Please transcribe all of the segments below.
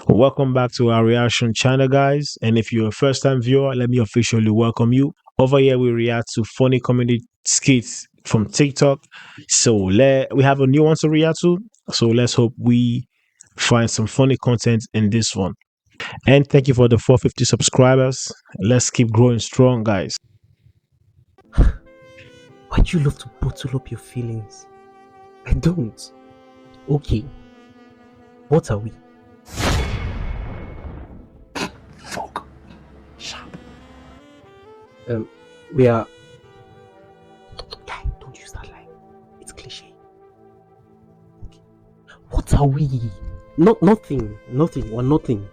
Welcome back to our reaction channel, guys. And if you're a first time viewer, let me officially welcome you. Over here, we react to funny comedy skits from TikTok. So we have a new one to react to. So let's hope we find some funny content in this one. And thank you for the 450 subscribers. Let's keep growing strong, guys. Why do you love to bottle up your feelings? I don't. Okay, what are we? Fuck. Sharp. We are. Guy, don't use that line. It's cliche. Okay. What are we? Nothing. Nothing. We're nothing.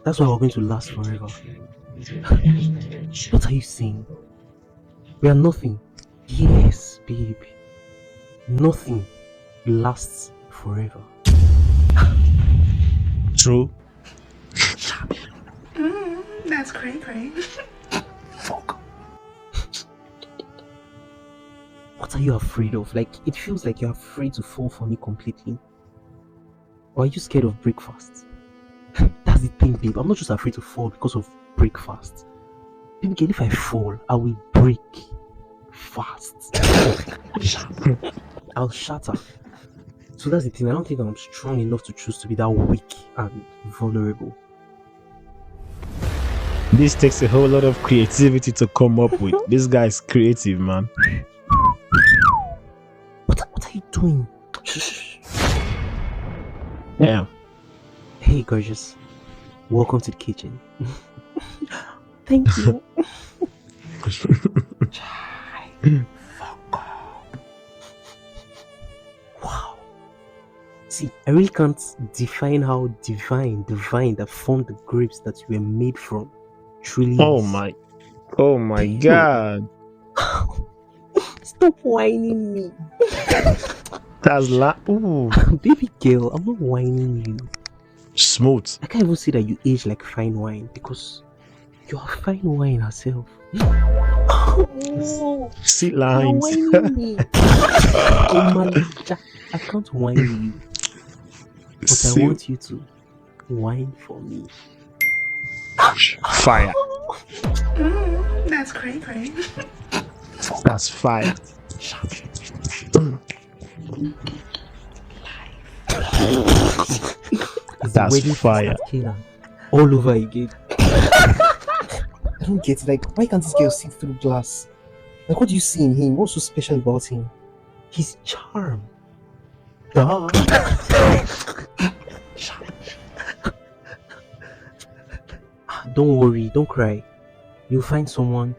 That's why we're going to last forever. What are you saying? We are nothing. Yes, babe. Nothing lasts forever. True. That's cray. Fuck. What are you afraid of? Like, it feels like you're afraid to fall for me completely. Or are you scared of breakfast? That's the thing, babe. I'm not just afraid to fall because of breakfast. Baby girl, if I fall, I will break fast. I'll shatter. So that's the thing. I don't think I'm strong enough to choose to be that weak and vulnerable. This takes a whole lot of creativity to come up with. This guy's creative, man. What are you doing? Shh. Yeah. Hey, gorgeous. Welcome to the kitchen. Thank you. Wow. See, I really can't define how divine the vine that formed the grapes that you were made from truly Oh is. my Damn. god. Stop whining me. That's ooh. Baby girl, I'm not whining you. Smooth. I can't even say that you age like fine wine because you are fine wine herself. Oh, See you're lines. whining me. Oh my God, I can't whine you, but See, I want you to whine for me. fire. That's cray. That's fire. That's Wedding fire. feast at Canaan. All over again. I don't get it. Like, why can't this girl see through glass? Like, what do you see in him? What's so special about him? His charm. Duh. Don't worry, don't cry. You'll find someone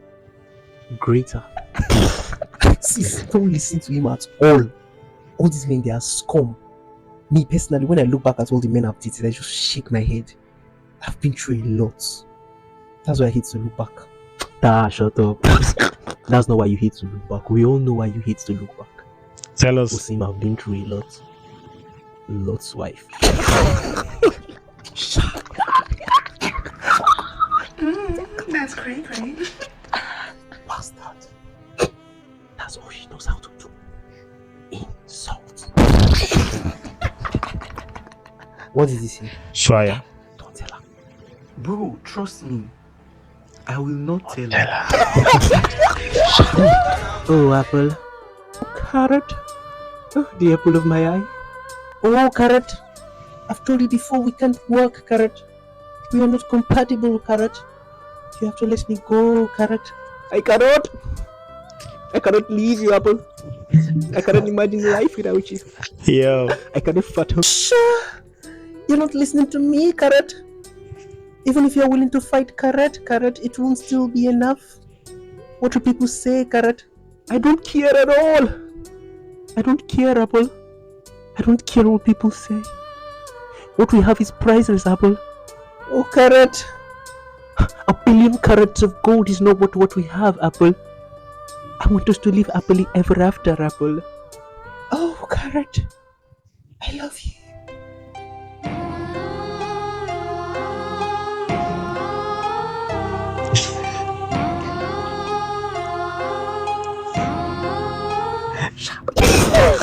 greater. Sis, don't listen to him at all. All these men, they are scum. Me personally, when I look back at all the men I've dated, I just shake my head. I've been through a lot. That's why I hate to look back. Shut up. That's not why you hate to look back. We all know why you hate to look back. Tell us. Osim, I've been through a lot. Lot's wife. That's cray. Bastard. That's all she knows how to do. Insult. What did he say? Fire. Don't tell her. Bro, trust me. I will not tell her. Oh, apple. Carrot. Oh, the apple of my eye. Oh, carrot. I've told you before we can't work, carrot. We are not compatible, carrot. You have to let me go, carrot. I cannot. I cannot leave you, apple. I cannot imagine life without you. Yo. I cannot fat her. You're not listening to me, carrot. Even if you're willing to fight carrot, it won't still be enough. What do people say, carrot? I don't care at all. I don't care, apple. I don't care what people say. What we have is priceless, apple. Oh, carrot. A billion carats of gold is not what we have, apple. I want us to live happily ever after, apple. Oh, carrot. I love you.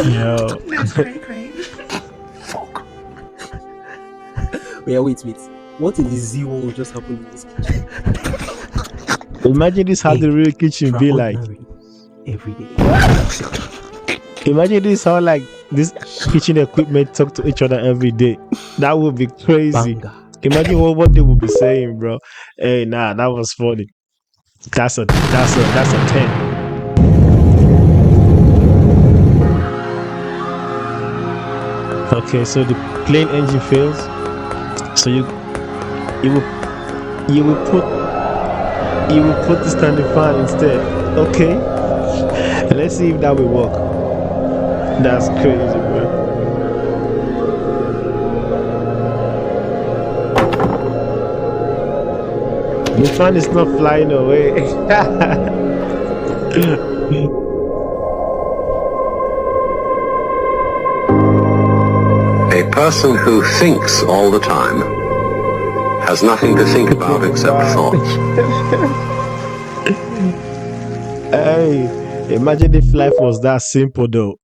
Yo. That's cray. Yeah, wait. What in the zero just happened in this kitchen? Imagine this how the real kitchen be like. Every day. Imagine this how like this kitchen equipment talk to each other every day. That would be crazy. Banger. Imagine what they would be saying, bro. Hey, nah, that was funny. That's a 10. Okay, so the plane engine fails. So you will put the standing fan instead. Okay. Let's see if that will work. That's crazy, bro. The fan is not flying away. A person who thinks all the time has nothing to think about except thoughts. Hey, imagine if life was that simple, though.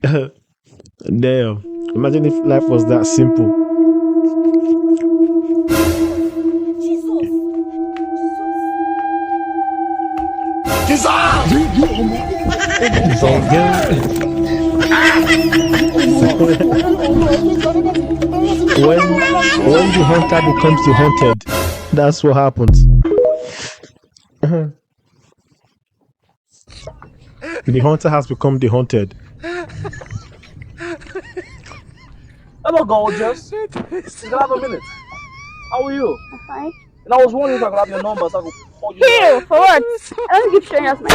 Damn. Imagine if life was that simple. when the hunter becomes the hunted, that's what happens. The hunter has become the hunted. Hello, gorgeous. You can have a minute. How are you? I'm fine. And I was wondering if I could have your number so I could call you. Ew, for what? I don't give strangers my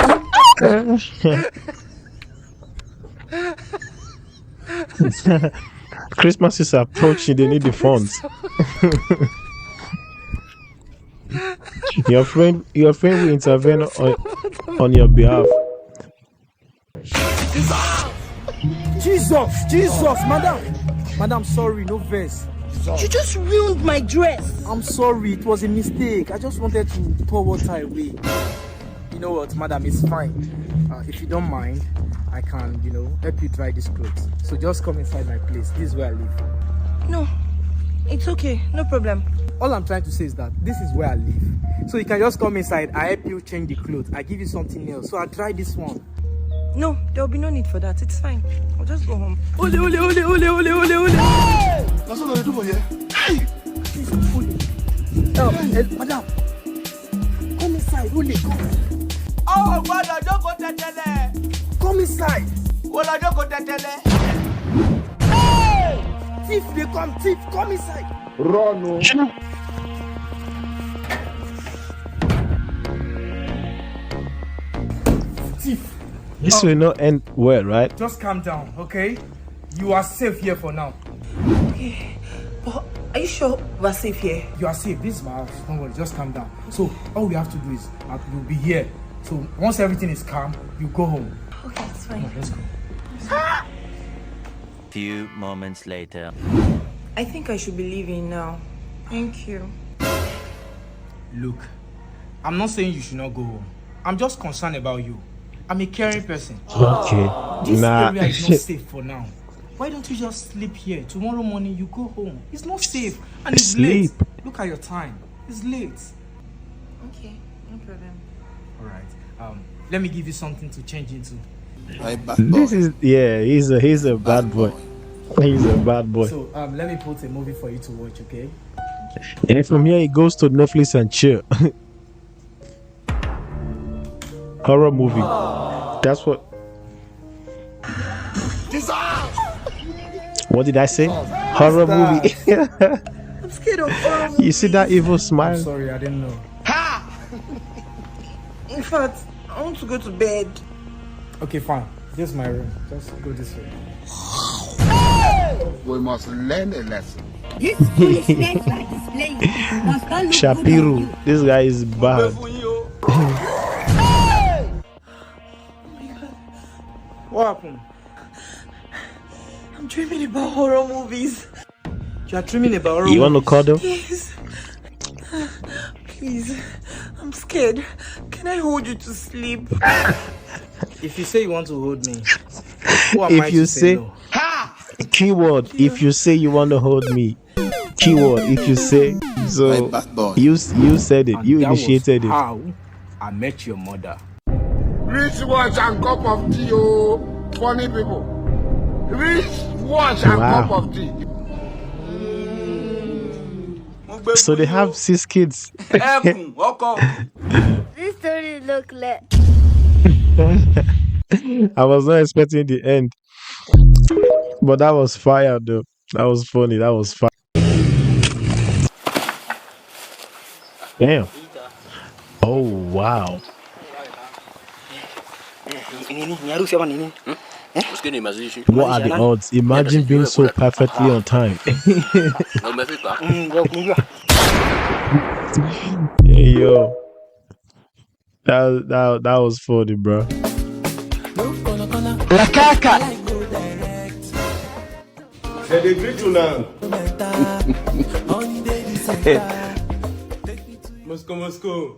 number. Christmas is approaching, they need the funds. Your friend will intervene on your behalf. Jesus, madam, sorry, no verse. You just ruined my dress. I'm sorry, it was a mistake. I just wanted to pour water away. You know what, madam, it's fine. If you don't mind, I can, help you dry these clothes. So just come inside my place. This is where I live. No, it's okay, no problem. All I'm trying to say is that this is where I live. So you can just come inside, I help you change the clothes. I give you something else. So I'll try this one. No, there will be no need for that. It's fine. I'll just go home. Ole. That's what I do for you. Hey! Madam, come inside, Ole, come. Oh, God, I don't go to tele. Come inside. Well, I don't go to tele. Hey! Thief, come inside. Run. Thief. This will not end well, right? Just calm down, okay? You are safe here for now. Okay. But are you sure we're safe here? You are safe. This is my house. Don't worry, just calm down. So all we have to do is you'll be here. So once everything is calm, you go home. Okay, it's fine. Come on, let's go. Few moments later. I think I should be leaving now. Thank you. Look, I'm not saying you should not go home. I'm just concerned about you. I'm a caring person. Okay. This area is not safe for now. Why don't you just sleep here? Tomorrow morning you go home. It's not safe and it's late. Look at your time. It's late. Okay, no problem. All right. Let me give you something to change into. This is he's a bad boy. He's a bad boy. So let me put a movie for you to watch, okay? And from here he goes to Netflix and chill. Horror movie. That's what. What did I say? Horror movie. I'm scared of horror movies. You see that evil smile? I'm sorry, I didn't know. In fact, I want to go to bed. Okay, fine. This is my room. Just go this way. We must learn a lesson. This foolishness like displaying must not look Shapiru. good on you. This guy is bad. What happened? I'm dreaming about horror movies. You are dreaming about horror You want to cuddle? Yes. Please, I'm scared. Can I hold you to sleep? If you say you want to hold me, who am I If you to say say no? keyword, if you say you want to hold me, keyword. If you say so, you said it. And You that was initiated it. how I met your mother. Rich watch and cup of tea, oh. Funny people. Rich watch and cup Wow. of tea. So they have 6 kids. This story look like. I was not expecting the end, but that was fire, though. That was funny. That was fire. Damn. Oh wow. What are the odds? Imagine being so perfectly on time. Hey, yo, that was funny, bro. La caca. They greet you now. Moscow.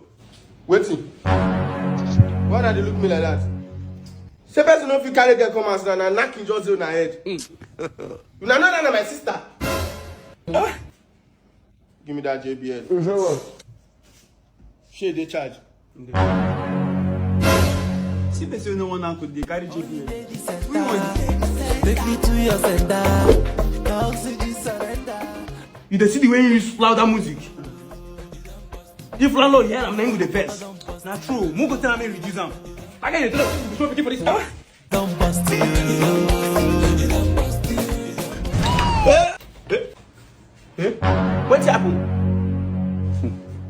Waiting. Why did they look me like that? Say person no fit carry girl come as now and knock him just on her head. You know that na my sister. Give me that JBL. Shey dey charge. See person no one could dey carry JBL. We want. Take me to your center. Oxygen surrender. You dey see the way you use louder music. If landlord hear am, na him go dey vex. Na true. Mo go tell am make reduce am. I get it. Show picking for this. Don't bust you. What happened?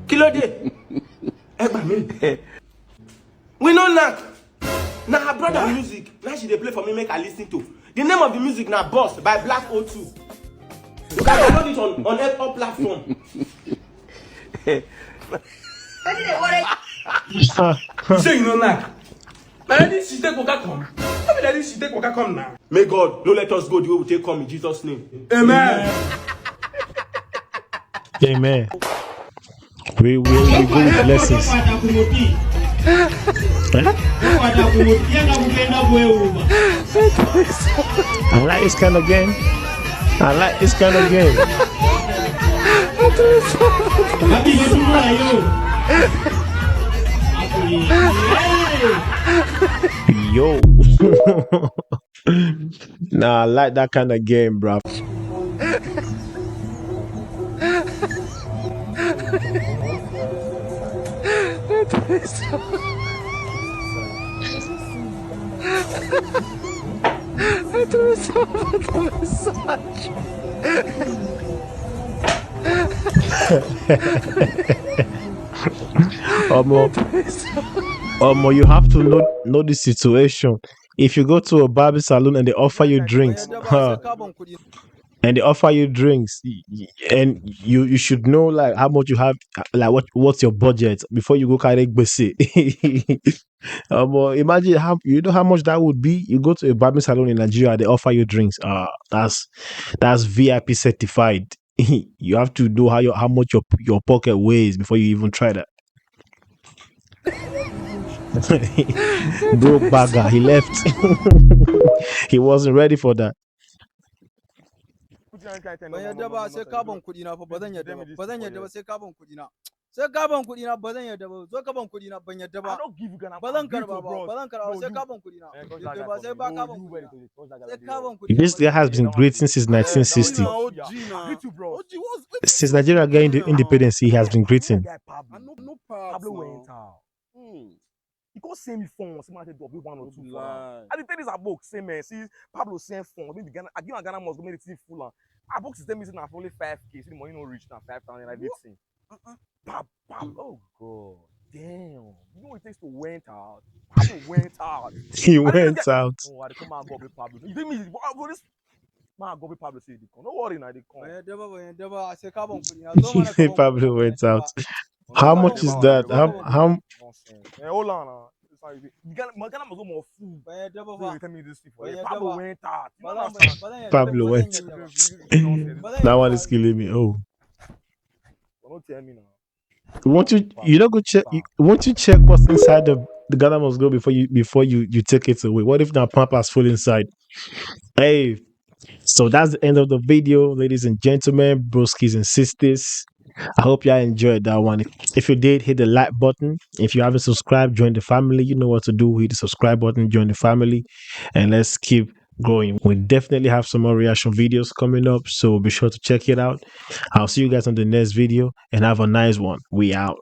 Kilo day. We know knack. Now her brother music. Now she dey play for me make I listen to. The name of the music now Boss by Black O2. You can download it on all platform. You say you know knack. Man, this she take Coca come. Tell me that this she take Coca come now. May God don't let us go the way we take come in Jesus' name. Amen. Amen. We go with blessings. I like this kind of game. I like this kind of game. Yo. Nah, I like that kind of game, bro. You have to know the situation. If you go to a barber salon and they offer you drinks, and they offer you drinks, and you should know like how much you have, like what's your budget before you go carry gbese. Imagine how much that would be. You go to a barber salon in Nigeria, they offer you drinks. That's VIP certified. You have to know how much your pocket weighs before you even try that. Broke bagger, he left. He wasn't ready for that. Sai ka ban kuɗi na fa ba zan yadda ba. Ba zan yadda ba sai ka ban kuɗi na. Sai ka ban kuɗi na ba zan yadda ba. Zo ka ban kuɗi na ban yadda ba. Ba zan karba ba. Ba zan karba sai ka ban kuɗi na. Ba sai ba ka ban kuɗi na. Sai ka ban kuɗi. This guy has been greeting since 1960. Since Nigeria gained independence, he has been greeting. Pablo went out. He can't send me phone. Someone said double 1 or 2. I didn't tell this book. Same man. See Pablo send phone. Maybe Ghana. I give a Ghana must go make it full. Our book system is now for only 5K. See the money no reach now 5,000. I did see. Oh God. Damn. You know what it takes to went out. Pablo went out. He went out. Oh, I come and go with Pablo. You think me? This man go with Pablo say they come. No worry now they come. Pablo went out. How much is that? How? Hold on. Ghana must go more food. Tell me this before. Pablo went out. Pablo went. That one is killing me. Oh. Don't tell me now. Won't you don't go check? Won't you check what's inside the Ghana must go before you take it away? What if that pampas full inside? Hey, So that's the end of the video, ladies and gentlemen, broskis and sisters. I hope y'all enjoyed that one. If you did, hit the like button. If you haven't subscribed, join the family. You know what to do. Hit the subscribe button, join the family, and let's keep growing. We definitely have some more reaction videos coming up, so be sure to check it out. I'll see you guys on the next video, and have a nice one. We out.